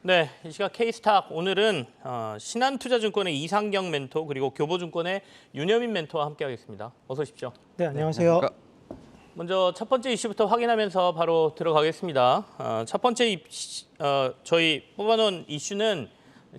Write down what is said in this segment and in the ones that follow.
네, 이 시각 K스탁 오늘은 신한투자증권의 이상경 멘토 그리고 교보증권의 윤여민 멘토와 함께하겠습니다. 어서 오십시오. 네, 안녕하세요. 먼저 첫 번째 이슈부터 확인하면서 바로 들어가겠습니다. 첫 번째 저희 뽑아놓은 이슈는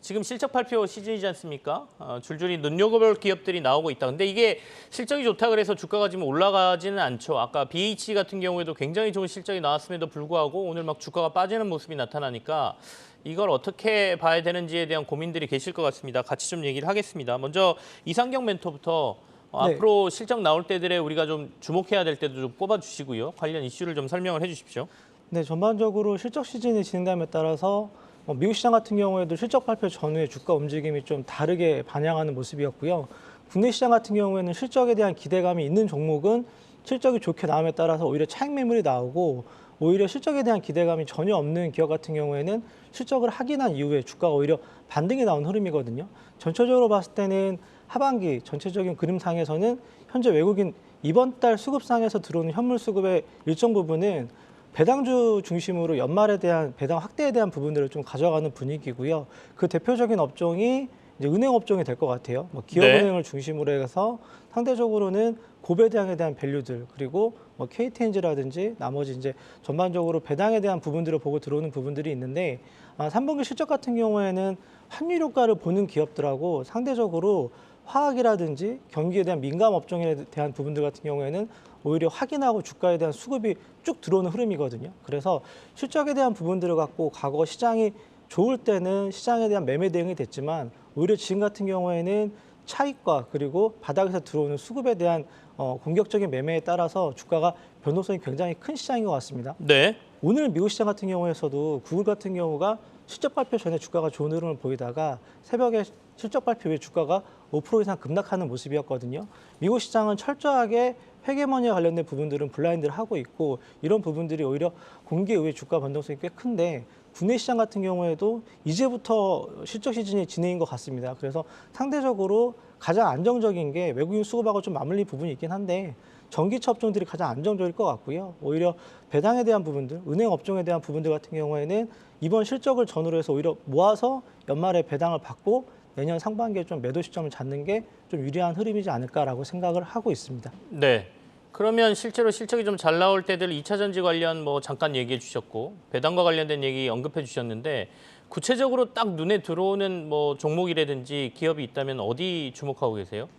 지금 실적 발표 시즌이지 않습니까? 줄줄이 눈여겨볼 기업들이 나오고 있다. 근데 이게 실적이 좋다 그래서 주가가 지금 올라가지는 않죠. 아까 BH 같은 경우에도 굉장히 좋은 실적이 나왔음에도 불구하고 오늘 막 주가가 빠지는 모습이 나타나니까 이걸 어떻게 봐야 되는지에 대한 고민들이 계실 것 같습니다. 같이 좀 얘기를 하겠습니다. 먼저 이상경 멘토부터 네. 앞으로 실적 나올 때들에 우리가 좀 주목해야 될 때도 좀 꼽아주시고요. 관련 이슈를 좀 설명을 해주십시오. 네, 전반적으로 실적 시즌이 진행됨에 따라서 미국 시장 같은 경우에도 실적 발표 전후에 주가 움직임이 좀 다르게 반영하는 모습이었고요. 국내 시장 같은 경우에는 실적에 대한 기대감이 있는 종목은 실적이 좋게 나옴에 따라서 오히려 차익 매물이 나오고 오히려 실적에 대한 기대감이 전혀 없는 기업 같은 경우에는 실적을 확인한 이후에 주가가 오히려 반등이 나온 흐름이거든요. 전체적으로 봤을 때는 하반기 전체적인 그림상에서는 현재 외국인 이번 달 수급상에서 들어오는 현물 수급의 일정 부분은 배당주 중심으로 연말에 대한 배당 확대에 대한 부분들을 좀 가져가는 분위기고요. 그 대표적인 업종이 이제 은행 업종이 될 것 같아요. 기업은행을 중심으로 해서 상대적으로는 고배당에 대한 밸류들 그리고 KTNG라든지 나머지 이제 전반적으로 배당에 대한 부분들을 보고 들어오는 부분들이 있는데 3분기 실적 같은 경우에는 환율 효과를 보는 기업들하고 상대적으로 화학이라든지 경기에 대한 민감 업종에 대한 부분들 같은 경우에는 오히려 확인하고 주가에 대한 수급이 쭉 들어오는 흐름이거든요. 그래서 실적에 대한 부분들을 갖고 과거 시장이 좋을 때는 시장에 대한 매매 대응이 됐지만 오히려 지금 같은 경우에는 차익과 그리고 바닥에서 들어오는 수급에 대한 공격적인 매매에 따라서 주가가 변동성이 굉장히 큰 시장인 것 같습니다. 네. 오늘 미국 시장 같은 경우에서도 구글 같은 경우가 실적 발표 전에 주가가 좋은 흐름을 보이다가 새벽에 실적 발표 후에 주가가 5% 이상 급락하는 모습이었거든요. 미국 시장은 철저하게 회계머니와 관련된 부분들은 블라인드를 하고 있고 이런 부분들이 오히려 공개 이후에 주가 변동성이 꽤 큰데 국내 시장 같은 경우에도 이제부터 실적 시즌이 진행인 것 같습니다. 그래서 상대적으로 가장 안정적인 게 외국인 수급하고 좀 맞물린 부분이 있긴 한데 전기차 업종들이 가장 안정적일 것 같고요. 오히려 배당에 대한 부분들, 은행 업종에 대한 부분들 같은 경우에는 이번 실적을 전후로 해서 오히려 모아서 연말에 배당을 받고 내년 상반기에 좀 매도 시점을 잡는 게 좀 유리한 흐름이지 않을까라고 생각을 하고 있습니다. 네. 그러면 실제로 실적이 좀 잘 나올 때들 2차 전지 관련 잠깐 얘기해 주셨고 배당과 관련된 얘기 언급해 주셨는데 구체적으로 딱 눈에 들어오는 종목이라든지 기업이 있다면 어디 주목하고 계세요?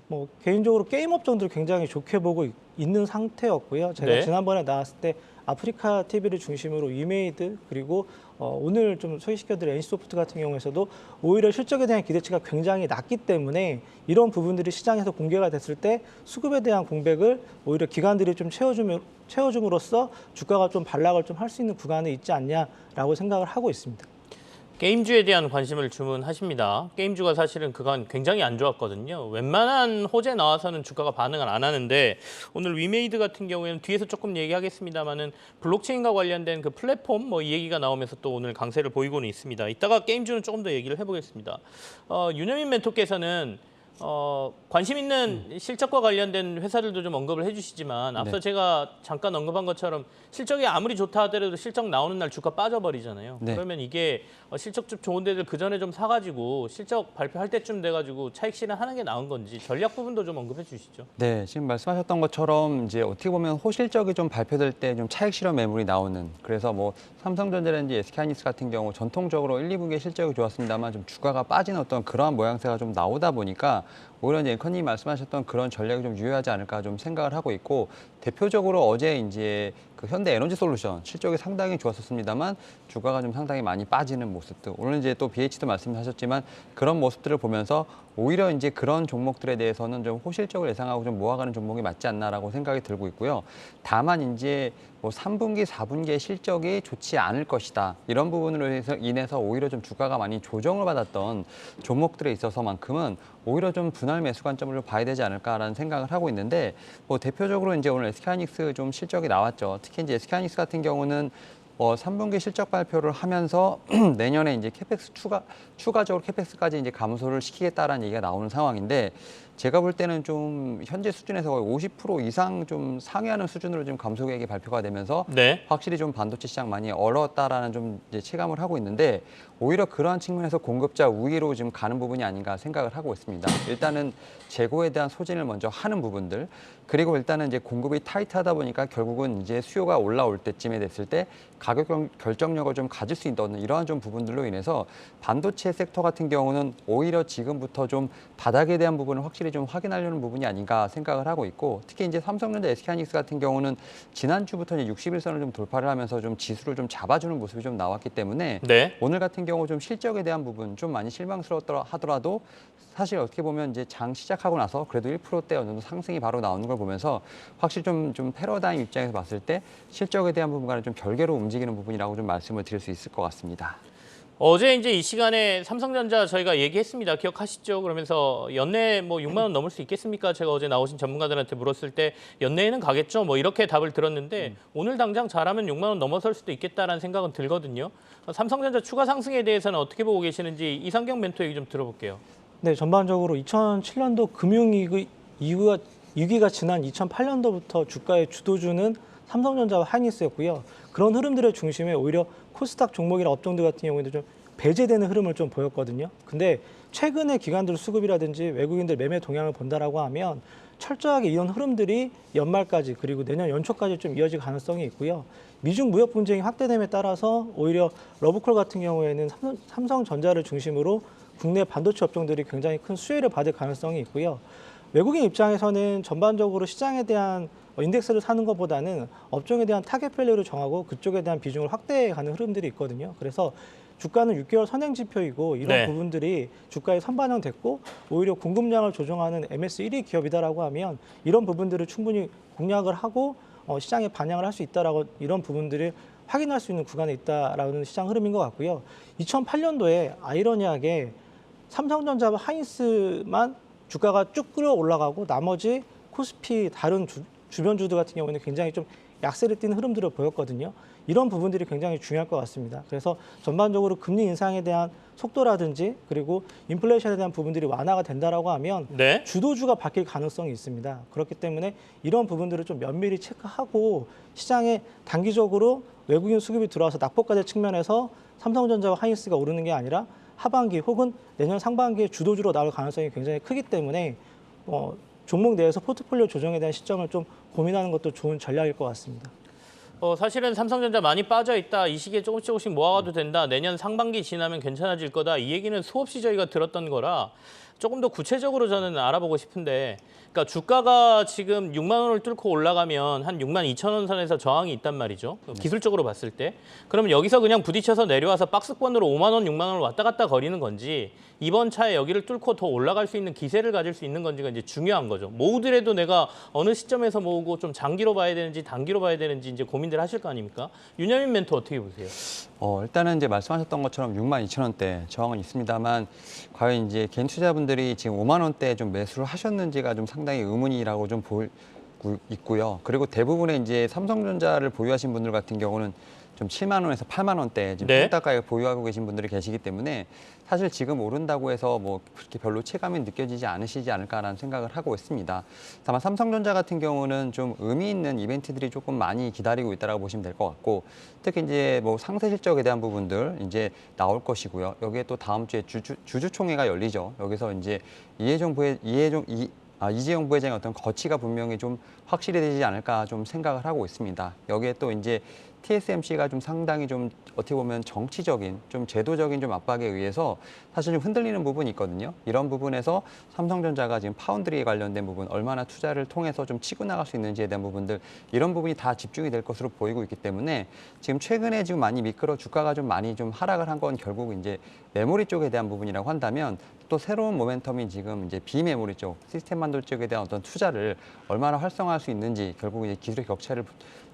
개인적으로 게임 업종들 굉장히 좋게 보고 있는 상태였고요. 제가 네. 지난번에 나왔을 때 아프리카 TV를 중심으로 위메이드 그리고 오늘 좀 소개시켜드린 NC소프트 같은 경우에서도 오히려 실적에 대한 기대치가 굉장히 낮기 때문에 이런 부분들이 시장에서 공개가 됐을 때 수급에 대한 공백을 오히려 기관들이 좀 채워줌으로써 주가가 좀 반락을 좀 할 수 있는 구간에 있지 않냐라고 생각을 하고 있습니다. 게임주에 대한 관심을 주문하십니다. 게임주가 사실은 그간 굉장히 안 좋았거든요. 웬만한 호재 나와서는 주가가 반응을 안 하는데 오늘 위메이드 같은 경우에는 뒤에서 조금 얘기하겠습니다만은 블록체인과 관련된 그 플랫폼 이 얘기가 나오면서 또 오늘 강세를 보이고는 있습니다. 이따가 게임주는 조금 더 얘기를 해보겠습니다. 윤여민 멘토께서는 관심 있는 실적과 관련된 회사들도 좀 언급을 해주시지만 앞서 제가 잠깐 언급한 것처럼 실적이 아무리 좋다 하더라도 실적 나오는 날 주가 빠져버리잖아요. 네. 그러면 이게 실적 좀 좋은 데들 그 전에 좀 사가지고 실적 발표할 때쯤 돼가지고 차익 실현하는 게 나은 건지 전략 부분도 좀 언급해 주시죠. 네, 지금 말씀하셨던 것처럼 이제 어떻게 보면 호실적이 좀 발표될 때 좀 차익 실현 매물이 나오는 그래서 삼성전자라든지 SK하이닉스 같은 경우 전통적으로 1, 2분기에 실적이 좋았습니다만 좀 주가가 빠지는 어떤 그러한 모양새가 좀 나오다 보니까 오히려 이제 앵커님 말씀하셨던 그런 전략이 좀 유효하지 않을까 좀 생각을 하고 있고 대표적으로 어제 이제 그 현대에너지솔루션 실적이 상당히 좋았었습니다만 주가가 좀 상당히 많이 빠지는 모습들 오늘 이제 또 BH도 말씀하셨지만 그런 모습들을 보면서 오히려 이제 그런 종목들에 대해서는 좀 호실적을 예상하고 좀 모아가는 종목이 맞지 않나라고 생각이 들고 있고요. 다만 이제 3분기, 4분기의 실적이 좋지 않을 것이다. 이런 부분으로 인해서 오히려 좀 주가가 많이 조정을 받았던 종목들에 있어서만큼은 오히려 좀 분할 매수 관점으로 봐야 되지 않을까라는 생각을 하고 있는데 대표적으로 이제 오늘 SK하이닉스 좀 실적이 나왔죠. 특히 이제 SK하이닉스 같은 경우는 3분기 실적 발표를 하면서 내년에 이제 추가적으로 캐펙스까지 이제 감소를 시키겠다라는 얘기가 나오는 상황인데 제가 볼 때는 좀 현재 수준에서 거의 50% 이상 좀 상회하는 수준으로 지금 감소 계획이 발표가 되면서 네. 확실히 좀 반도체 시장 많이 얼었다라는 좀 이제 체감을 하고 있는데 오히려 그러한 측면에서 공급자 우위로 지금 가는 부분이 아닌가 생각을 하고 있습니다. 일단은 재고에 대한 소진을 먼저 하는 부분들 그리고 일단은 이제 공급이 타이트하다 보니까 결국은 이제 수요가 올라올 때쯤에 됐을 때 가격 결정력을 좀 가질 수 있는 이러한 좀 부분들로 인해서 반도체 섹터 같은 경우는 오히려 지금부터 좀 바닥에 대한 부분을 확실히 좀 확인하려는 부분이 아닌가 생각을 하고 있고 특히 이제 삼성전자, SK하이닉스 같은 경우는 지난주부터 이제 60일선을 좀 돌파를 하면서 좀 지수를 좀 잡아주는 모습이 좀 나왔기 때문에 네. 오늘 같은 경우 좀 실적에 대한 부분 좀 많이 실망스러웠더라 하더라도 사실 어떻게 보면 이제 장 시작하고 나서 그래도 1%대 어느 정도 상승이 바로 나오는 걸 보면서 확실히 좀 패러다임 입장에서 봤을 때 실적에 대한 부분과는 좀 별개로 움직이는 부분이라고 좀 말씀을 드릴 수 있을 것 같습니다. 어제 이제 이 시간에 삼성전자 저희가 얘기했습니다. 기억하시죠? 그러면서 연내 뭐 6만 원 넘을 수 있겠습니까? 제가 어제 나오신 전문가들한테 물었을 때 연내에는 가겠죠. 뭐 이렇게 답을 들었는데 오늘 당장 잘하면 6만 원 넘어설 수도 있겠다라는 생각은 들거든요. 삼성전자 추가 상승에 대해서는 어떻게 보고 계시는지 이상경 멘토 얘기 좀 들어볼게요. 네, 전반적으로 2007년도 위기가 지난 2008년도부터 주가의 주도주는 삼성전자와 하이닉스였고요. 그런 흐름들의 중심에 오히려 코스닥 종목이나 업종들 같은 경우에도 좀 배제되는 흐름을 좀 보였거든요. 근데 최근에 기관들 수급이라든지 외국인들 매매 동향을 본다라고 하면 철저하게 이런 흐름들이 연말까지 그리고 내년 연초까지 좀 이어질 가능성이 있고요. 미중 무역 분쟁이 확대됨에 따라서 오히려 러브콜 같은 경우에는 삼성전자를 중심으로 국내 반도체 업종들이 굉장히 큰 수혜를 받을 가능성이 있고요. 외국인 입장에서는 전반적으로 시장에 대한 인덱스를 사는 것보다는 업종에 대한 타겟 밸류를 정하고 그쪽에 대한 비중을 확대해 가는 흐름들이 있거든요. 그래서 주가는 6개월 선행 지표이고 이런 네. 부분들이 주가에 선반영됐고 오히려 공급량을 조정하는 MS 1위 기업이다라고 하면 이런 부분들을 충분히 공략을 하고 시장에 반영을 할 수 있다라고 이런 부분들을 확인할 수 있는 구간에 있다라는 시장 흐름인 것 같고요. 2008년도에 아이러니하게 삼성전자와 하이닉스만 주가가 쭉 끌어 올라가고 나머지 코스피 다른 주변주들 같은 경우는 굉장히 좀 약세를 띠는 흐름들을 보였거든요. 이런 부분들이 굉장히 중요할 것 같습니다. 그래서 전반적으로 금리 인상에 대한 속도라든지 그리고 인플레이션에 대한 부분들이 완화가 된다라고 하면 네. 주도주가 바뀔 가능성이 있습니다. 그렇기 때문에 이런 부분들을 좀 면밀히 체크하고 시장에 단기적으로 외국인 수급이 들어와서 낙폭과대 측면에서 삼성전자와 하이닉스가 오르는 게 아니라 하반기 혹은 내년 상반기에 주도주로 나올 가능성이 굉장히 크기 때문에 종목 내에서 포트폴리오 조정에 대한 시점을 좀 고민하는 것도 좋은 전략일 것 같습니다. 사실은 삼성전자 많이 빠져 있다. 이 시기에 조금씩 모아가도 된다. 내년 상반기 지나면 괜찮아질 거다. 이 얘기는 수없이 저희가 들었던 거라 조금 더 구체적으로 저는 알아보고 싶은데 그러니까 주가가 지금 6만 원을 뚫고 올라가면 한 6만 2천 원 선에서 저항이 있단 말이죠. 기술적으로 봤을 때. 그러면 여기서 그냥 부딪혀서 내려와서 박스권으로 5만 원, 6만 원을 왔다 갔다 거리는 건지 이번 차에 여기를 뚫고 더 올라갈 수 있는 기세를 가질 수 있는 건지가 이제 중요한 거죠. 모으더라도 내가 어느 시점에서 모으고 좀 장기로 봐야 되는지 단기로 봐야 되는지 이제 고민들 하실 거 아닙니까? 윤여민 멘토 어떻게 보세요? 일단은 이제 말씀하셨던 것처럼 6만 2천 원대 저항은 있습니다만 과연 이제 개인 투자분들이 지금 5만 원대 좀 매수를 하셨는지가 좀 상당히 의문이라고 좀 보이고 있고요. 그리고 대부분의 이제 삼성전자를 보유하신 분들 같은 경우는 좀 7만 원에서 8만 원대 지금 네. 평가가에 보유하고 계신 분들이 계시기 때문에 사실 지금 오른다고 해서 뭐 그렇게 별로 체감이 느껴지지 않으시지 않을까라는 생각을 하고 있습니다. 다만 삼성전자 같은 경우는 좀 의미 있는 이벤트들이 조금 많이 기다리고 있다라고 보시면 될 것 같고 특히 이제 뭐 상세 실적에 대한 부분들 이제 나올 것이고요. 여기에 또 다음 주에 주주총회가 열리죠. 여기서 이제 이재용 부회장의 어떤 거치가 분명히 좀 확실히 되지 않을까 좀 생각을 하고 있습니다. 여기에 또 이제 TSMC가 좀 상당히 좀 어떻게 보면 정치적인 좀 제도적인 좀 압박에 의해서 사실 좀 흔들리는 부분이 있거든요. 이런 부분에서 삼성전자가 지금 파운드리에 관련된 부분 얼마나 투자를 통해서 좀 치고 나갈 수 있는지에 대한 부분들 이런 부분이 다 집중이 될 것으로 보이고 있기 때문에 지금 최근에 지금 많이 미끄러 주가가 좀 많이 좀 하락을 한 건 결국 이제 메모리 쪽에 대한 부분이라고 한다면 또 새로운 모멘텀이 지금 이제 비메모리 쪽 시스템 만들 쪽에 대한 어떤 투자를 얼마나 활성화할 수 있는지 결국 이제 기술의 격차를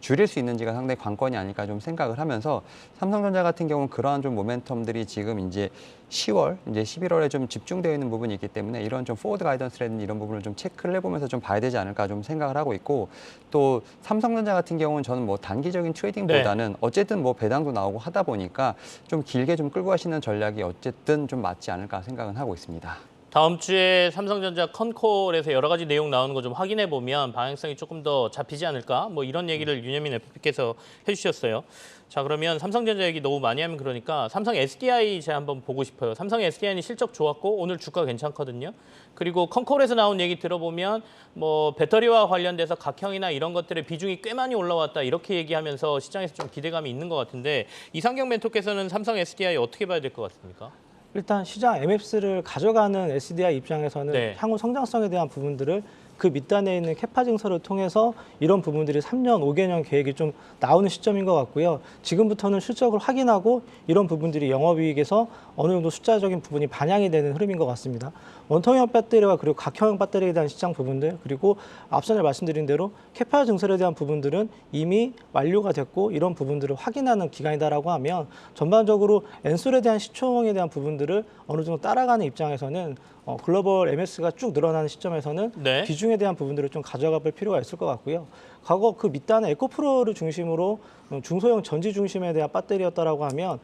줄일 수 있는지가 상당히 관건이 아닐까 좀 생각을 하면서 삼성전자 같은 경우는 그러한 좀 모멘텀들이 지금 이제 10월, 이제 11월에 좀 집중되어 있는 부분이 있기 때문에 이런 좀 포워드 가이던스라든지 이런 부분을 좀 체크를 해보면서 좀 봐야 되지 않을까 좀 생각을 하고 있고 또 삼성전자 같은 경우는 저는 뭐 단기적인 트레이딩보다는 어쨌든 뭐 배당도 나오고 하다 보니까 좀 길게 좀 끌고 가시는 전략이 어쨌든 좀 맞지 않을까 생각은 하고 있습니다. 다음 주에 삼성전자 컨콜에서 여러 가지 내용 나오는 거 좀 확인해 보면 방향성이 조금 더 잡히지 않을까? 뭐 이런 얘기를 윤여민 FP께서 해주셨어요. 자, 그러면 삼성전자 얘기 너무 많이 하면 그러니까 삼성 SDI 제가 한번 보고 싶어요. 삼성 SDI는 실적 좋았고 오늘 주가 괜찮거든요. 그리고 컨콜에서 나온 얘기 들어보면 뭐 배터리와 관련돼서 각형이나 이런 것들의 비중이 꽤 많이 올라왔다 이렇게 얘기하면서 시장에서 좀 기대감이 있는 것 같은데 이상경 멘토께서는 삼성 SDI 어떻게 봐야 될 것 같습니까? 일단 시장 MX를 가져가는 SDI 입장에서는 네. 향후 성장성에 대한 부분들을 그 밑단에 있는 캐파 증설을 통해서 이런 부분들이 3년, 5개년 계획이 좀 나오는 시점인 것 같고요. 지금부터는 실적을 확인하고 이런 부분들이 영업이익에서 어느 정도 숫자적인 부분이 반영이 되는 흐름인 것 같습니다. 원통형 배터리와 그리고 각형 배터리에 대한 시장 부분들 그리고 앞서 말씀드린 대로 캐파 증설에 대한 부분들은 이미 완료가 됐고 이런 부분들을 확인하는 기간이다라고 하면 전반적으로 엔솔에 대한 시총에 대한 부분들을 어느 정도 따라가는 입장에서는 글로벌 MS가 쭉 늘어나는 시점에서는 네. 비중에 대한 부분들을 좀 가져가 볼 필요가 있을 것 같고요. 과거 그 밑단의 에코프로를 중심으로 중소형 전지 중심에 대한 배터리였다라고 하면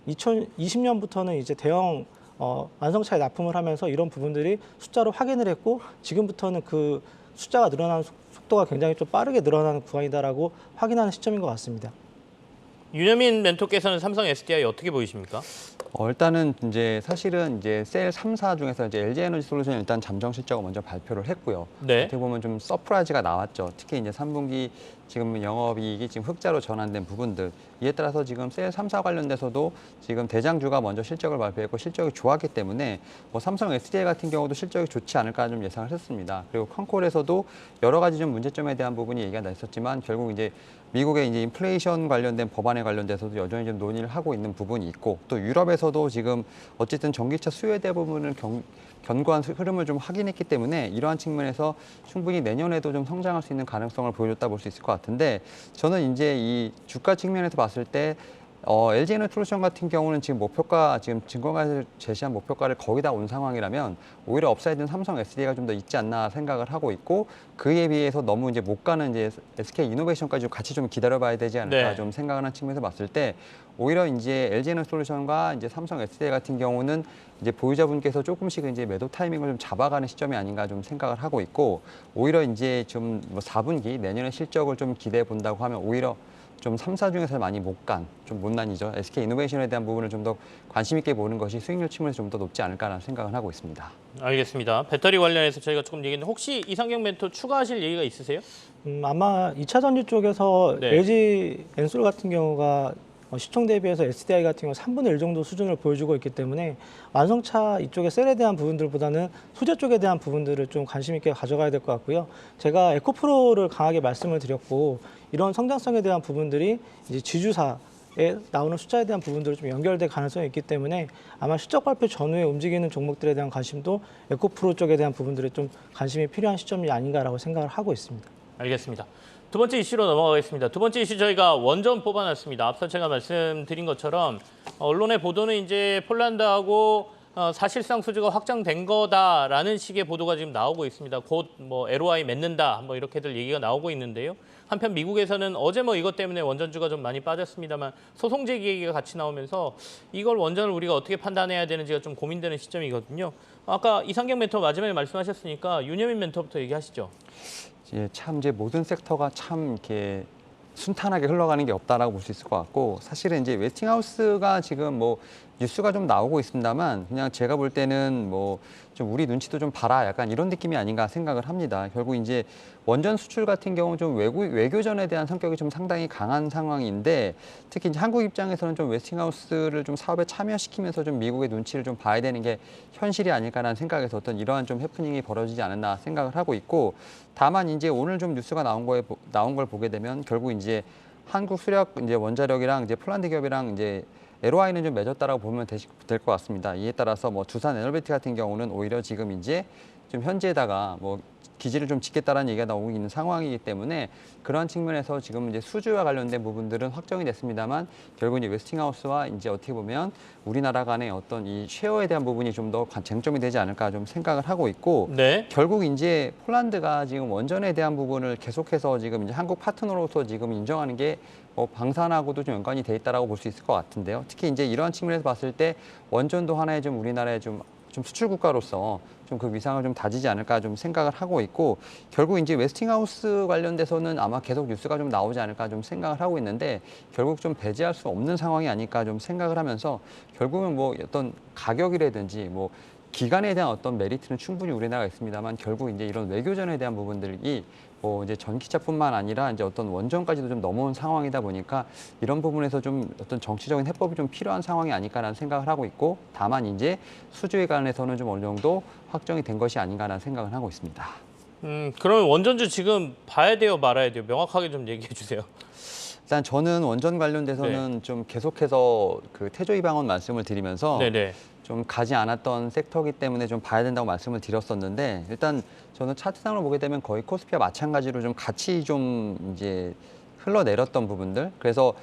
2020년부터는 이제 대형 완성차에 납품을 하면서 이런 부분들이 숫자로 확인을 했고 지금부터는 그 숫자가 늘어나는 속도가 굉장히 좀 빠르게 늘어나는 구간이다라고 확인하는 시점인 것 같습니다. 윤여민 멘토께서는 삼성 SDI 어떻게 보이십니까? 일단은 이제 사실은 이제 셀 3사 중에서 이제 LG 에너지 솔루션이 일단 잠정 실적을 먼저 발표를 했고요. 네. 어떻게 보면 좀 서프라이즈가 나왔죠. 특히 이제 3분기 지금 영업이익이 지금 흑자로 전환된 부분들. 이에 따라서 지금 셀 3사 관련돼서도 지금 대장주가 먼저 실적을 발표했고 실적이 좋았기 때문에 뭐 삼성 SDI 같은 경우도 실적이 좋지 않을까 좀 예상을 했습니다. 그리고 컨콜에서도 여러 가지 좀 문제점에 대한 부분이 얘기가 나있었지만 결국 이제 미국의 이제 인플레이션 관련된 법안에 관련돼서도 여전히 좀 논의를 하고 있는 부분이 있고 또 유럽에서도 지금 어쨌든 전기차 수요에 대한 부분을 견고한 흐름을 좀 확인했기 때문에 이러한 측면에서 충분히 내년에도 좀 성장할 수 있는 가능성을 보여줬다 볼 수 있을 것 같은데 저는 이제 이 주가 측면에서 봤을 때 LG 에너지솔루션 같은 경우는 지금 목표가 지금 증권가에서 제시한 목표가를 거의 다 온 상황이라면 오히려 업사이드는 삼성 SDI가 좀 더 있지 않나 생각을 하고 있고 그에 비해서 너무 이제 못 가는 이제 SK 이노베이션까지 좀 같이 좀 기다려봐야 되지 않을까 네. 좀 생각하는 측면에서 봤을 때 오히려 이제 LG 에너지솔루션과 이제 삼성 SDI 같은 경우는 이제 보유자분께서 조금씩 이제 매도 타이밍을 좀 잡아가는 시점이 아닌가 좀 생각을 하고 있고 오히려 이제 좀 뭐 4분기 내년의 실적을 좀 기대해 본다고 하면 오히려 좀 3사 중에서 많이 못 간, 좀 못난이죠. SK 이노베이션에 대한 부분을 좀 더 관심 있게 보는 것이 수익률 측면에서 좀 더 높지 않을까라는 생각을 하고 있습니다. 알겠습니다. 배터리 관련해서 저희가 조금 얘기했는데 혹시 이상경 멘토 추가하실 얘기가 있으세요? 아마 2차 전지 쪽에서 네. LG 엔솔 같은 경우가 시총 대비해서 SDI 같은 경우 3분의 1 정도 수준을 보여주고 있기 때문에 완성차 이쪽의 셀에 대한 부분들보다는 소재 쪽에 대한 부분들을 좀 관심 있게 가져가야 될 것 같고요. 제가 에코프로를 강하게 말씀을 드렸고 이런 성장성에 대한 부분들이 이제 지주사에 나오는 숫자에 대한 부분들을 좀 연결될 가능성이 있기 때문에 아마 실적 발표 전후에 움직이는 종목들에 대한 관심도 에코프로 쪽에 대한 부분들에 좀 관심이 필요한 시점이 아닌가라고 생각을 하고 있습니다. 알겠습니다. 두 번째 이슈로 넘어가겠습니다. 두 번째 이슈 저희가 원전 뽑아놨습니다. 앞서 제가 말씀드린 것처럼 언론의 보도는 이제 폴란드하고 사실상 수주가 확정된 거다라는 식의 보도가 지금 나오고 있습니다. 곧 뭐 LOI 맺는다 뭐 이렇게들 얘기가 나오고 있는데요. 한편 미국에서는 어제 뭐 이것 때문에 원전주가 좀 많이 빠졌습니다만 소송 제기 얘기가 같이 나오면서 이걸 원전을 우리가 어떻게 판단해야 되는지가 좀 고민되는 시점이거든요. 아까 이상경 멘토 마지막에 말씀하셨으니까 윤여민 멘토부터 얘기하시죠. 참 이제 모든 섹터가 참 이렇게 순탄하게 흘러가는 게 없다라고 볼 수 있을 것 같고 사실은 이제 웨스팅하우스가 지금 뭐 뉴스가 좀 나오고 있습니다만 그냥 제가 볼 때는 뭐 좀 우리 눈치도 좀 봐라 약간 이런 느낌이 아닌가 생각을 합니다. 결국 이제 원전 수출 같은 경우 좀 외교전에 대한 성격이 좀 상당히 강한 상황인데 특히 이제 한국 입장에서는 좀 웨스팅하우스를 좀 사업에 참여시키면서 좀 미국의 눈치를 좀 봐야 되는 게 현실이 아닐까라는 생각에서 어떤 이러한 좀 해프닝이 벌어지지 않았나 생각을 하고 있고 다만 이제 오늘 좀 뉴스가 나온 걸 보게 되면 결국 이제 한국 수력 이제 원자력이랑 이제 폴란드 기업이랑 이제 LOI는 좀 맺었다라고 보면 될 것 같습니다. 이에 따라서 뭐 두산 에너베티 같은 경우는 오히려 지금 이제 좀 현지에다가 뭐 기지를 좀 짓겠다라는 얘기가 나오고 있는 상황이기 때문에 그러한 측면에서 지금 이제 수주와 관련된 부분들은 확정이 됐습니다만 결국 이제 웨스팅하우스와 이제 어떻게 보면 우리나라 간의 어떤 이 쉐어에 대한 부분이 좀 더 쟁점이 되지 않을까 좀 생각을 하고 있고 네. 결국 이제 폴란드가 지금 원전에 대한 부분을 계속해서 지금 이제 한국 파트너로서 지금 인정하는 게 뭐 방산하고도 좀 연관이 돼 있다라고 볼 수 있을 것 같은데요. 특히 이제 이러한 측면에서 봤을 때 원전도 하나의 좀 우리나라의 좀 좀 수출 국가로서 좀 그 위상을 좀 다지지 않을까 좀 생각을 하고 있고, 결국 이제 웨스팅하우스 관련돼서는 아마 계속 뉴스가 좀 나오지 않을까 좀 생각을 하고 있는데, 결국 좀 배제할 수 없는 상황이 아닐까 좀 생각을 하면서, 결국은 뭐 어떤 가격이라든지 뭐 기간에 대한 어떤 메리트는 충분히 우리나라가 있습니다만, 결국 이제 이런 외교전에 대한 부분들이 뭐 이제 전기차뿐만 아니라 이제 어떤 원전까지도 좀 넘어온 상황이다 보니까, 이런 부분에서 좀 어떤 정치적인 해법이 좀 필요한 상황이 아닐까라는 생각을 하고 있고, 다만 이제 수주에 관해서는 좀 어느 정도 확정이 된 것이 아닌가라는 생각을 하고 있습니다. 그러면 원전주 지금 봐야 돼요, 말아야 돼요? 명확하게 좀 얘기해 주세요. 일단 저는 원전 관련돼서는 좀 계속해서 그 태조위 방언 말씀을 드리면서 네네. 좀 가지 않았던 섹터이기 때문에 좀 봐야 된다고 말씀을 드렸었는데, 일단 저는 차트상으로 보게 되면 거의 코스피와 마찬가지로 좀 같이 좀 이제 흘러내렸던 부분들, 그래서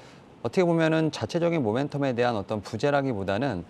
어떻게 보면은 자체적인 모멘텀에 대한 어떤 부재라기보다는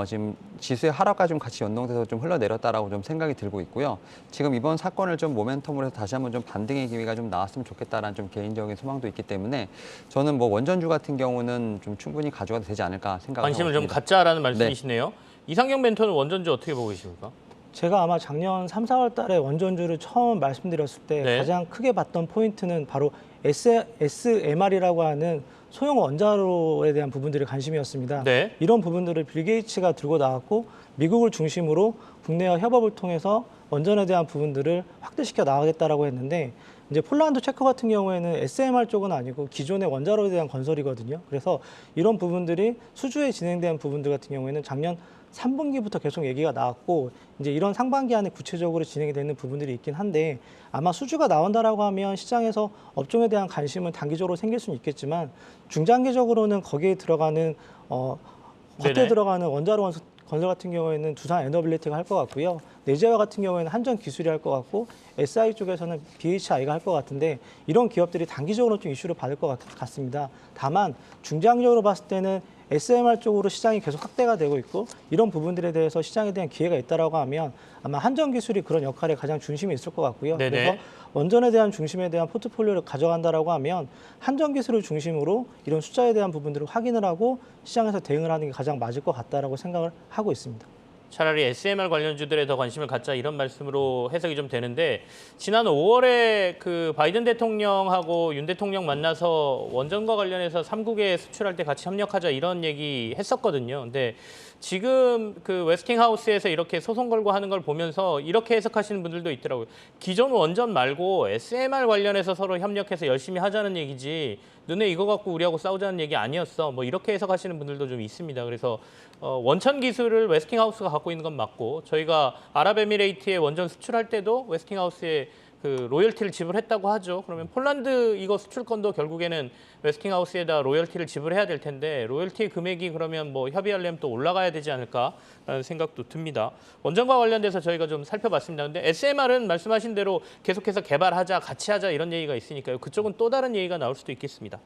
지금 지수의 하락과 좀 같이 연동돼서 좀 흘러내렸다라고 좀 생각이 들고 있고요. 지금 이번 사건을 좀 모멘텀으로 해서 다시 한번 좀 반등의 기회가 좀 나왔으면 좋겠다라는 좀 개인적인 소망도 있기 때문에, 저는 뭐 원전주 같은 경우는 좀 충분히 가져가도 되지 않을까 생각을 관심을 하고 좀 있습니다. 갖자라는 말씀이시네요. 이상경 멘토는 원전주 어떻게 보고 계십니까? 제가 아마 작년 3, 4월 달에 원전주를 처음 말씀드렸을 때 네. 가장 크게 봤던 포인트는 바로 SMR이라고 하는 소형 원자로에 대한 부분들이 관심이었습니다. 네. 이런 부분들을 빌 게이츠가 들고 나왔고, 미국을 중심으로 국내와 협업을 통해서 원전에 대한 부분들을 확대시켜 나가겠다라고 했는데, 이제 폴란드, 체코 같은 경우에는 SMR 쪽은 아니고 기존의 원자로에 대한 건설이거든요. 그래서 이런 부분들이 수주에 진행된 부분들 같은 경우에는 작년 3분기부터 계속 얘기가 나왔고, 이제 이런 상반기 안에 구체적으로 진행이 되는 부분들이 있긴 한데, 아마 수주가 나온다라고 하면 시장에서 업종에 대한 관심은 단기적으로 생길 수는 있겠지만, 중장기적으로는 거기에 들어가는 겉에 네네. 들어가는 원자로 건설 같은 경우에는 두산 에너빌리티가 할 것 같고요. 내재화 같은 경우에는 한전 기술이 할 것 같고, SI 쪽에서는 BHI가 할 것 같은데, 이런 기업들이 단기적으로 좀 이슈를 받을 것 같습니다. 다만 중장기적으로 봤을 때는 SMR 쪽으로 시장이 계속 확대가 되고 있고, 이런 부분들에 대해서 시장에 대한 기회가 있다라고 하면 아마 한전 기술이 그런 역할에 가장 중심에 있을 것 같고요. 네네. 그래서 원전에 대한 중심에 대한 포트폴리오를 가져간다라고 하면 한전 기술을 중심으로 이런 숫자에 대한 부분들을 확인을 하고 시장에서 대응을 하는 게 가장 맞을 것 같다라고 생각을 하고 있습니다. 차라리 SMR 관련주들에 더 관심을 갖자 이런 말씀으로 해석이 좀 되는데, 지난 5월에 그 바이든 대통령하고 윤 대통령 만나서 원전과 관련해서 3국에 수출할 때 같이 협력하자 이런 얘기 했었거든요. 근데 지금 그 웨스팅하우스에서 이렇게 소송 걸고 하는 걸 보면서 이렇게 해석하시는 분들도 있더라고요. 기존 원전 말고 SMR 관련해서 서로 협력해서 열심히 하자는 얘기지, 너네 이거 갖고 우리하고 싸우자는 얘기 아니었어. 뭐 이렇게 해석하시는 분들도 좀 있습니다. 그래서 원천 기술을 웨스팅하우스가 갖고 있는 건 맞고, 저희가 아랍에미레이트에 원전 수출할 때도 웨스팅하우스에 그 로열티를 지불했다고 하죠. 그러면 폴란드 이거 수출권도 결국에는 웨스팅하우스에다 로열티를 지불해야 될 텐데, 로열티 금액이 그러면 뭐 협의하려면 또 올라가야 되지 않을까라는 생각도 듭니다. 원전과 관련돼서 저희가 좀 살펴봤습니다. 근데 SMR은 말씀하신 대로 계속해서 개발하자, 같이 하자 이런 얘기가 있으니까요. 그쪽은 또 다른 얘기가 나올 수도 있겠습니다.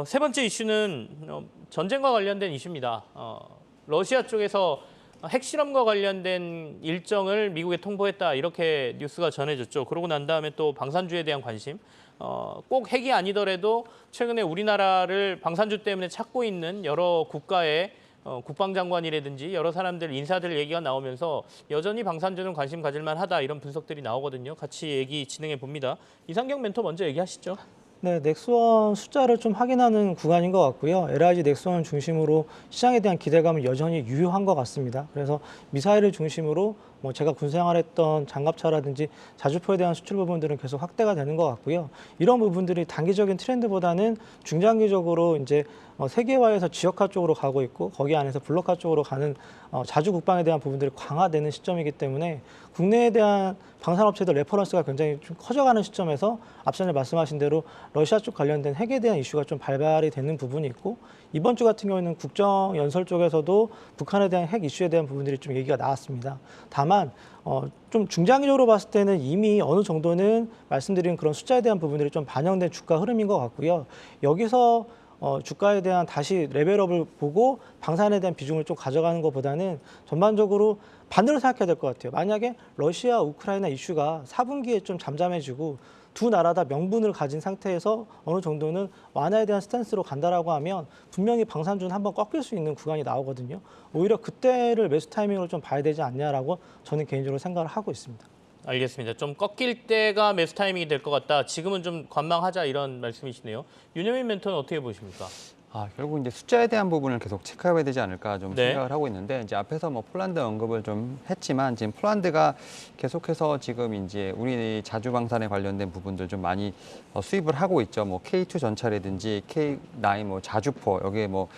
세 번째 이슈는 전쟁과 관련된 이슈입니다. 러시아 쪽에서 핵실험과 관련된 일정을 미국에 통보했다 이렇게 뉴스가 전해졌죠. 그러고 난 다음에 또 방산주에 대한 관심, 꼭 핵이 아니더라도 최근에 우리나라를 방산주 때문에 찾고 있는 여러 국가의 국방장관이라든지 여러 사람들, 인사들 얘기가 나오면서 여전히 방산주는 관심 가질 만하다 이런 분석들이 나오거든요. 같이 얘기 진행해 봅니다. 이상경 멘토 먼저 얘기하시죠. 네, 넥스원 숫자를 좀 확인하는 구간인 것 같고요. LIG 넥스원 중심으로 시장에 대한 기대감은 여전히 유효한 것 같습니다. 그래서 미사일을 중심으로 뭐 제가 군생활했던 장갑차라든지 자주포에 대한 수출 부분들은 계속 확대가 되는 것 같고요. 이런 부분들이 단기적인 트렌드보다는 중장기적으로 이제 세계화에서 지역화 쪽으로 가고 있고, 거기 안에서 블록화 쪽으로 가는 자주 국방에 대한 부분들이 강화되는 시점이기 때문에 국내에 대한 방산업체들 레퍼런스가 굉장히 좀 커져가는 시점에서 앞전에 말씀하신 대로 러시아 쪽 관련된 핵에 대한 이슈가 좀 발발이 되는 부분이 있고, 이번 주 같은 경우에는 국정연설 쪽에서도 북한에 대한 핵 이슈에 대한 부분들이 좀 얘기가 나왔습니다. 다만 좀 중장기적으로 봤을 때는 이미 어느 정도는 말씀드린 그런 숫자에 대한 부분들이 좀 반영된 주가 흐름인 것 같고요. 여기서 주가에 대한 다시 레벨업을 보고 방산에 대한 비중을 좀 가져가는 것보다는 전반적으로 반대로 생각해야 될 것 같아요. 만약에 러시아, 우크라이나 이슈가 4분기에 좀 잠잠해지고 두 나라 다 명분을 가진 상태에서 어느 정도는 완화에 대한 스탠스로 간다라고 하면 분명히 방산주는 한번 꺾일 수 있는 구간이 나오거든요. 오히려 그때를 매수 타이밍으로 좀 봐야 되지 않냐라고 저는 개인적으로 생각을 하고 있습니다. 알겠습니다. 좀 꺾일 때가 매수 타이밍이 될 것 같다. 지금은 좀 관망하자 이런 말씀이시네요. 윤여민 멘토는 어떻게 보십니까? 결국 이제 숫자에 대한 부분을 계속 체크해야 되지 않을까 좀 네. 생각을 하고 있는데 이제 앞에서 뭐 폴란드 언급을 좀 했지만 지금 폴란드가 계속해서 지금 이제 우리 자주 방산에 관련된 부분들 좀 많이 수입을 하고 있죠. 뭐 K2 전차라든지 K9 뭐 자주포 여기에 뭐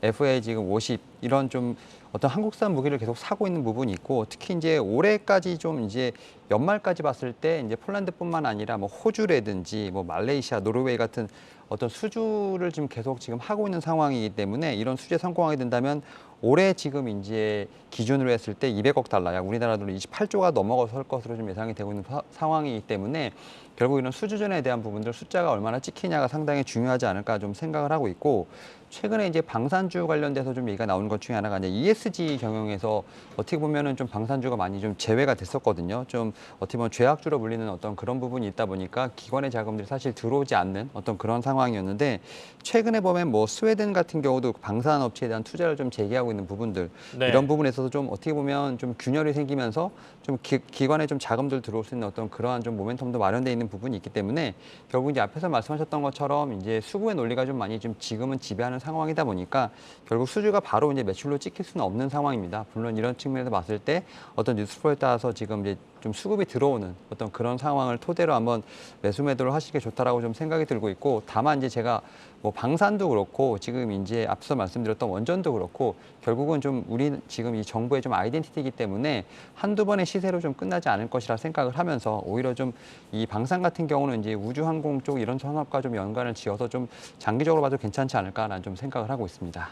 FA 지금 50 이런 좀 어떤 한국산 무기를 계속 사고 있는 부분이 있고 특히 이제 올해까지 좀 이제 연말까지 봤을 때 이제 폴란드뿐만 아니라 뭐 호주라든지 뭐 말레이시아, 노르웨이 같은 어떤 수주를 지금 계속 지금 하고 있는 상황이기 때문에 이런 수주에 성공하게 된다면 올해 지금 이제 기준으로 했을 때 200억 달러, 약 우리나라 돈 28조가 넘어설 것으로 좀 예상이 되고 있는 상황이기 때문에 결국 이런 수주전에 대한 부분들 숫자가 얼마나 찍히냐가 상당히 중요하지 않을까 좀 생각을 하고 있고 최근에 이제 방산주 관련돼서 좀 얘기가 나오는 것 중에 하나가 이제 ESG 경영에서 어떻게 보면은 좀 방산주가 많이 좀 제외가 됐었거든요. 좀 어떻게 보면 죄악주로 불리는 어떤 그런 부분이 있다 보니까 기관의 자금들이 사실 들어오지 않는 어떤 그런 상황이었는데 최근에 보면 뭐 스웨덴 같은 경우도 방산 업체에 대한 투자를 좀 재개하고 있는 부분들 네. 이런 부분에서도 좀 어떻게 보면 좀 균열이 생기면서 좀 기관에 좀 자금들 들어올 수 있는 어떤 그러한 좀 모멘텀도 마련돼 있는 부분이 있기 때문에 결국 이제 앞에서 말씀하셨던 것처럼 이제 수급의 논리가 좀 많이 좀 지금은 지배하는 상황이다 보니까 결국 수주가 바로 이제 매출로 찍힐 수는 없는 상황입니다. 물론 이런 측면에서 봤을 때 어떤 뉴스플로에 따라서 지금 이제 좀 수급이 들어오는 어떤 그런 상황을 토대로 한번 매수 매도를 하시는 게 좋다라고 좀 생각이 들고 있고 다만 이제 제가 뭐 방산도 그렇고 지금 이제 앞서 말씀드렸던 원전도 그렇고 결국은 좀 우리 지금 이 정부의 좀 아이덴티티이기 때문에 한두 번의 시세로 좀 끝나지 않을 것이라 생각을 하면서 오히려 좀 이 방산 같은 경우는 이제 우주항공 쪽 이런 산업과 좀 연관을 지어서 좀 장기적으로 봐도 괜찮지 않을까라는 좀 생각을 하고 있습니다.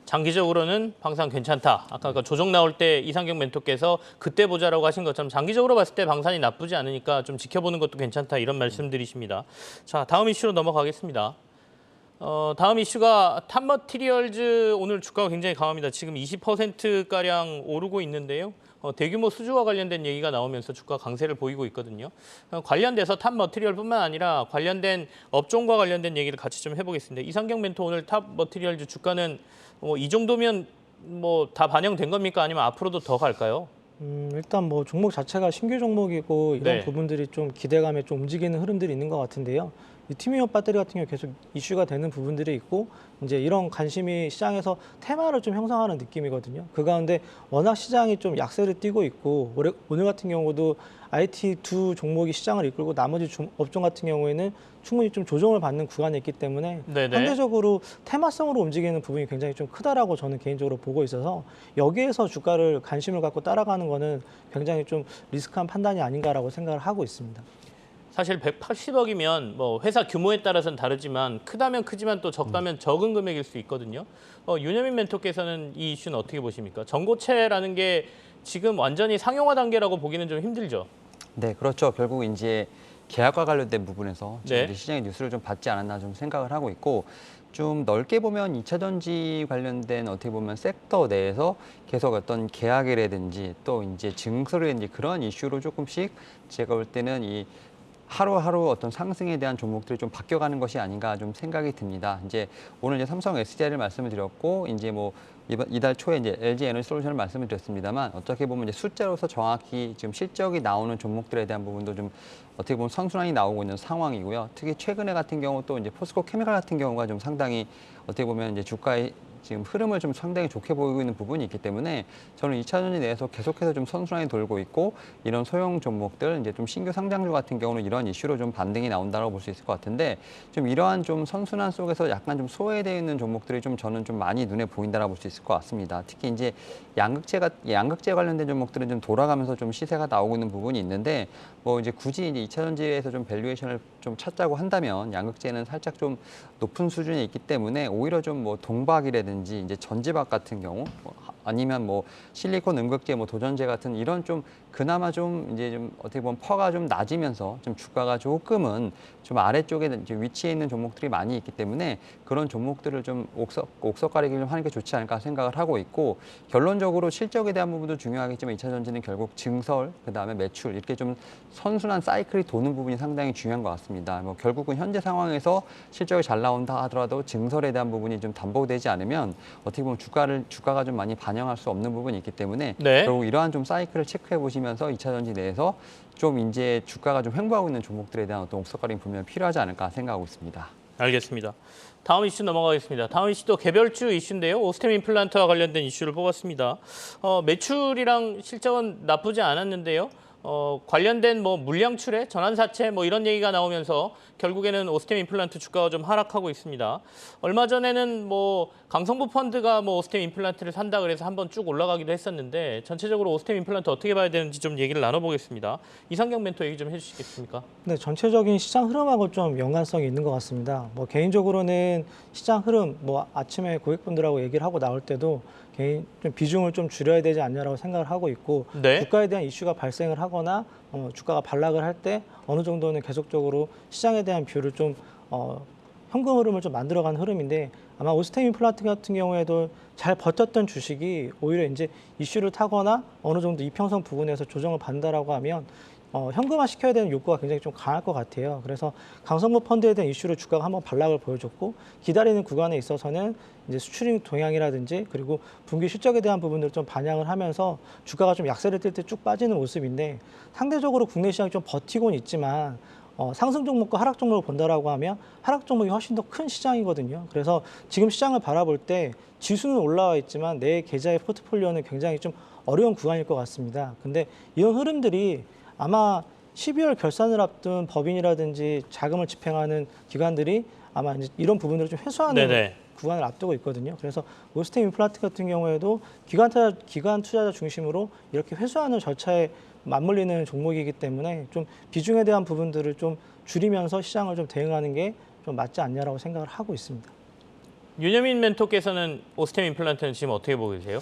장기적으로는 방산 괜찮다. 아까 그 조정 나올 때 이상경 멘토께서 그때 보자라고 하신 것처럼 장기적으로 봤을 때 방산이 나쁘지 않으니까 좀 지켜보는 것도 괜찮다 이런 말씀들이십니다. 자, 다음 이슈로 넘어가겠습니다. 다음 이슈가 탑머티리얼즈 오늘 주가가 굉장히 강합니다. 지금 20%가량 오르고 있는데요. 대규모 수주와 관련된 얘기가 나오면서 주가 강세를 보이고 있거든요. 관련돼서 탑머티리얼뿐만 아니라 관련된 업종과 관련된 얘기를 같이 좀 해보겠습니다. 이상경 멘토 오늘 탑머티리얼즈 주가는 이 정도면 뭐 다 반영된 겁니까? 아니면 앞으로도 더 갈까요? 일단 뭐 종목 자체가 신규 종목이고 이런 네. 부분들이 좀 기대감에 좀 움직이는 흐름들이 있는 것 같은데요. 리튬이온 배터리 같은 경우 계속 이슈가 되는 부분들이 있고 이제 이런 관심이 시장에서 테마를 좀 형성하는 느낌이거든요. 그 가운데 워낙 시장이 좀 약세를 띠고 있고 오늘 같은 경우도 IT 두 종목이 시장을 이끌고 나머지 업종 같은 경우에는 충분히 좀 조정을 받는 구간이 있기 때문에 네네. 상대적으로 테마성으로 움직이는 부분이 굉장히 좀 크다라고 저는 개인적으로 보고 있어서 여기에서 주가를 관심을 갖고 따라가는 거는 굉장히 좀 리스크한 판단이 아닌가라고 생각을 하고 있습니다. 사실 180억이면 뭐 회사 규모에 따라서는 다르지만 크다면 크지만 또 적다면 적은 금액일 수 있거든요. 윤여민 멘토께서는 이 이슈는 어떻게 보십니까? 전고체라는 게 지금 완전히 상용화 단계라고 보기는 좀 힘들죠. 네, 그렇죠. 결국 이제 계약과 관련된 부분에서 지금 네. 이제 시장의 뉴스를 좀 받지 않았나 좀 생각을 하고 있고 좀 넓게 보면 2차 전지 관련된 어떻게 보면 섹터 내에서 계속 어떤 계약이라든지 또 이제 증설이라든지 그런 이슈로 조금씩 제가 볼 때는 이 하루하루 어떤 상승에 대한 종목들이 좀 바뀌어가는 것이 아닌가 좀 생각이 듭니다. 이제 오늘 이제 삼성 SDI를 말씀을 드렸고 이제 뭐 이달 초에 이제 LG 에너지 솔루션을 말씀을 드렸습니다만 어떻게 보면 이제 숫자로서 정확히 지금 실적이 나오는 종목들에 대한 부분도 좀 어떻게 보면 선순환이 나오고 있는 상황이고요. 특히 최근에 같은 경우 또 이제 포스코 케미칼 같은 경우가 좀 상당히 어떻게 보면 이제 주가의 지금 흐름을 좀 상당히 좋게 보이고 있는 부분이 있기 때문에 저는 2차 전지 내에서 계속해서 좀 선순환이 돌고 있고 이런 소형 종목들 이제 좀 신규 상장주 같은 경우는 이런 이슈로 좀 반등이 나온다고 볼 수 있을 것 같은데 좀 이러한 좀 선순환 속에서 약간 좀 소외되어 있는 종목들이 좀 저는 좀 많이 눈에 보인다고 볼 수 있을 것 같습니다. 특히 이제 양극재 관련된 종목들은 좀 돌아가면서 좀 시세가 나오고 있는 부분이 있는데 뭐 이제 굳이 이제 2차 전지에서 좀 밸류에이션을 좀 찾자고 한다면 양극재는 살짝 좀 높은 수준에 있기 때문에 오히려 좀 뭐 동박이라든지 이제 전지박 같은 경우 아니면 뭐 실리콘 음극재, 뭐 도전재 같은 이런 좀 그나마 좀 이제 좀 어떻게 보면 퍼가 좀 낮으면서 좀 주가가 조금은 좀 아래쪽에 이제 위치해 있는 종목들이 많이 있기 때문에 그런 종목들을 좀 옥석 가리기를 하는 게 좋지 않을까 생각을 하고 있고, 결론적으로 실적에 대한 부분도 중요하겠지만 2차 전지는 결국 증설, 그다음에 매출 이렇게 좀 선순환 사이클이 도는 부분이 상당히 중요한 것 같습니다. 뭐 결국은 현재 상황에서 실적이 잘 나온다 하더라도 증설에 대한 부분이 좀 담보되지 않으면 어떻게 보면 주가가 좀 많이 반영할 수 없는 부분이 있기 때문에 네. 결국 이러한 좀 사이클을 체크해 보시면서 2차 전지 내에서 좀 이제 주가가 좀 횡보하고 있는 종목들에 대한 어떤 옥석가림 분명 필요하지 않을까 생각하고 있습니다. 알겠습니다. 다음 이슈 넘어가겠습니다. 다음 이슈도 개별주 이슈인데요. 오스템 임플란트와 관련된 이슈를 뽑았습니다. 매출이랑 실적은 나쁘지 않았는데요. 관련된 뭐 물량 출해, 전환 사채 뭐 이런 얘기가 나오면서 결국에는 오스템 임플란트 주가가 좀 하락하고 있습니다. 얼마 전에는 뭐 강성부 펀드가 뭐 오스템 임플란트를 산다 그래서 한번 쭉 올라가기도 했었는데 전체적으로 오스템 임플란트 어떻게 봐야 되는지 좀 얘기를 나눠보겠습니다. 이상경 멘토 얘기 좀 해주시겠습니까? 네, 전체적인 시장 흐름하고 좀 연관성이 있는 것 같습니다. 뭐 개인적으로는 시장 흐름, 뭐 아침에 고객분들하고 얘기를 하고 나올 때도 좀 비중을 좀 줄여야 되지 않냐라고 생각을 하고 있고, 네. 주가에 대한 이슈가 발생을 하거나 주가가 반락을 할 때 어느 정도는 계속적으로 시장에 대한 뷰를 좀 현금 흐름을 좀 만들어가는 흐름인데, 아마 오스템 임플란트 같은 경우에도 잘 버텼던 주식이 오히려 이제 이슈를 타거나 어느 정도 이평선 부근에서 조정을 받는다라고 하면 현금화 시켜야 되는 욕구가 굉장히 좀 강할 것 같아요. 그래서 강성부 펀드에 대한 이슈로 주가가 한번 반락을 보여줬고, 기다리는 구간에 있어서는 이제 수출입 동향이라든지 그리고 분기 실적에 대한 부분들을 좀 반영을 하면서 주가가 좀 약세를 뜰 때 쭉 빠지는 모습인데, 상대적으로 국내 시장이 좀 버티고는 있지만 상승 종목과 하락 종목을 본다라고 하면 하락 종목이 훨씬 더 큰 시장이거든요. 그래서 지금 시장을 바라볼 때 지수는 올라와 있지만 내 계좌의 포트폴리오는 굉장히 좀 어려운 구간일 것 같습니다. 근데 이런 흐름들이 아마 12월 결산을 앞둔 법인이라든지 자금을 집행하는 기관들이 아마 이제 이런 부분들을 좀 회수하는 네네. 구간을 앞두고 있거든요. 그래서 오스템 임플란트 같은 경우에도 기관 투자자 중심으로 이렇게 회수하는 절차에 맞물리는 종목이기 때문에 좀 비중에 대한 부분들을 좀 줄이면서 시장을 좀 대응하는 게 좀 맞지 않냐라고 생각을 하고 있습니다. 윤여민 멘토께서는 오스템 임플란트는 지금 어떻게 보고 계세요?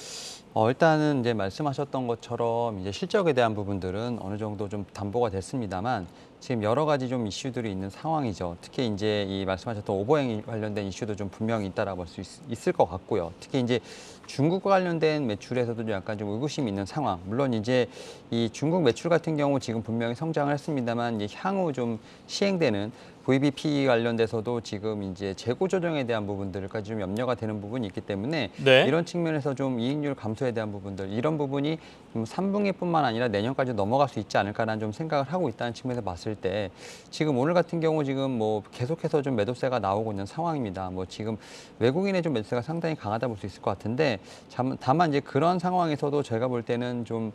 일단은 이제 말씀하셨던 것처럼 이제 실적에 대한 부분들은 어느 정도 좀 담보가 됐습니다만 지금 여러 가지 좀 이슈들이 있는 상황이죠. 특히 이제 이 말씀하셨던 오버행 관련된 이슈도 좀 분명히 있다라고 볼 수 있을 것 같고요. 특히 이제 중국과 관련된 매출에서도 좀 약간 좀 의구심이 있는 상황. 물론 이제 이 중국 매출 같은 경우 지금 분명히 성장을 했습니다만 이제 향후 좀 시행되는 VBP 관련돼서도 지금 이제 재고 조정에 대한 부분들까지 좀 염려가 되는 부분이 있기 때문에 네. 이런 측면에서 좀 이익률 감소에 대한 부분들, 이런 부분이 좀 3분기뿐만 아니라 내년까지 넘어갈 수 있지 않을까라는 좀 생각을 하고 있다는 측면에서 봤을 때 지금 오늘 같은 경우 지금 뭐 계속해서 좀 매도세가 나오고 있는 상황입니다. 뭐 지금 외국인의 좀 매도세가 상당히 강하다 볼 수 있을 것 같은데, 다만 이제 그런 상황에서도 제가 볼 때는 좀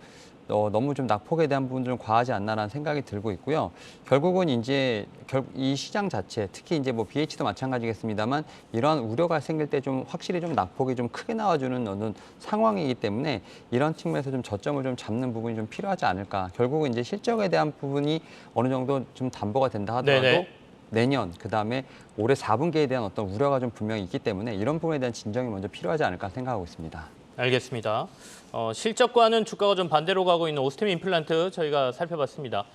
너무 좀 낙폭에 대한 부분들은 과하지 않나라는 생각이 들고 있고요. 결국은 이제 이 시장 자체, 특히 이제 뭐 BH도 마찬가지겠습니다만 이러한 우려가 생길 때 좀 확실히 좀 낙폭이 좀 크게 나와주는 어느 상황이기 때문에 이런 측면에서 좀 저점을 좀 잡는 부분이 좀 필요하지 않을까. 결국은 이제 실적에 대한 부분이 어느 정도 좀 담보가 된다 하더라도 네네. 내년, 그다음에 올해 4분기에 대한 어떤 우려가 좀 분명히 있기 때문에 이런 부분에 대한 진정이 먼저 필요하지 않을까 생각하고 있습니다. 알겠습니다. 실적과는 주가가 좀 반대로 가고 있는 오스템 임플란트 저희가 살펴봤습니다.